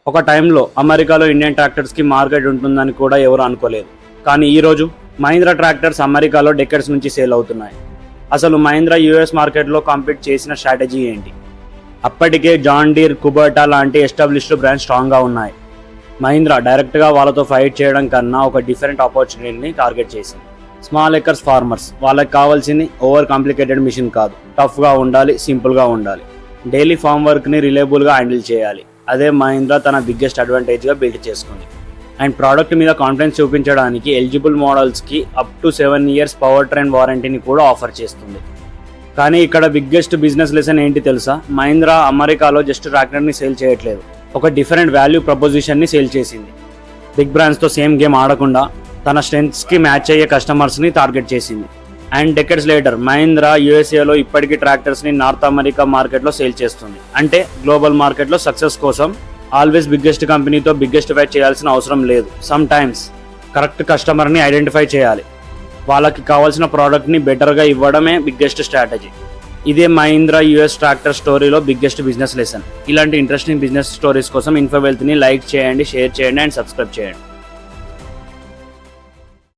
ఒక టైంలో అమెరికాలో ఇండియన్ ట్రాక్టర్స్కి మార్కెట్ ఉంటుందని కూడా ఎవరు అనుకోలేదు. కానీ ఈరోజు మహీంద్రా ట్రాక్టర్స్ అమెరికాలో డెకెడ్స్ నుంచి సేల్ అవుతున్నాయి. అసలు మహీంద్రా యూఎస్ మార్కెట్లో కాంపీట్ చేసిన స్ట్రాటజీ ఏంటి? అప్పటికే జాన్ డీర్, కుబర్టా లాంటి ఎస్టాబ్లిష్డ్ బ్రాండ్స్ స్ట్రాంగ్గా ఉన్నాయి. మహీంద్రా డైరెక్ట్గా వాళ్ళతో ఫైట్ చేయడం కన్నా ఒక డిఫరెంట్ ఆపర్చునిటీని టార్గెట్ చేసింది. స్మాల్ ఎకర్స్ ఫార్మర్స్, వాళ్ళకి కావాల్సింది ఓవర్ కాంప్లికేటెడ్ మిషన్ కాదు, టఫ్గా ఉండాలి, సింపుల్గా ఉండాలి, డైలీ ఫామ్ వర్క్ని రిలయబుల్గా హ్యాండిల్ చేయాలి. అదే మహీంద్రా తన బిగ్గెస్ట్ అడ్వాంటేజ్గా బిల్డ్ చేసుకుంది. అండ్ ప్రోడక్ట్ మీద కాన్ఫిడెన్స్ చూపించడానికి ఎలిజిబుల్ మోడల్స్కి up to 7 years power train వారంటీని కూడా ఆఫర్ చేస్తుంది. కానీ ఇక్కడ బిగ్గెస్ట్ బిజినెస్ లెసన్ ఏంటి తెలుసా? మహీంద్రా అమెరికాలో జస్ట్ ట్రాక్టర్ని సేల్ చేయట్లేదు, ఒక డిఫరెంట్ వాల్యూ ప్రపోజిషన్ని సేల్ చేసింది. బిగ్ బ్రాండ్స్తో సేమ్ గేమ్ ఆడకుండా తన స్ట్రెంగ్స్కి మ్యాచ్ అయ్యే కస్టమర్స్ని టార్గెట్ చేసింది. అండ్ డెకెడ్స్ లేటర్ మహీంద్రా యూఎస్ఏలో ఇప్పటికీ ట్రాక్టర్స్ని నార్త్ అమెరికా మార్కెట్లో సేల్ చేస్తుంది. అంటే గ్లోబల్ మార్కెట్లో సక్సెస్ కోసం ఆల్వేస్ బిగ్గెస్ట్ కంపెనీతో బిగ్గెస్ట్ ఫైట్ చేయాల్సిన అవసరం లేదు. సమ్ టైమ్స్ కరెక్ట్ కస్టమర్ని ఐడెంటిఫై చేయాలి, వాళ్ళకి కావాల్సిన ప్రోడక్ట్ని బెటర్గా ఇవ్వడమే బిగ్గెస్ట్ స్ట్రాటజీ. ఇదే మహీంద్రా యూఎస్ ట్రాక్టర్ స్టోరీలో బిగ్గెస్ట్ బిజినెస్ లెసన్. ఇలాంటి ఇంట్రెస్టింగ్ బిజినెస్ స్టోరీస్ కోసం ఇన్ఫోవెల్త్ని లైక్ చేయండి, షేర్ చేయండి అండ్ సబ్స్క్రైబ్ చేయండి.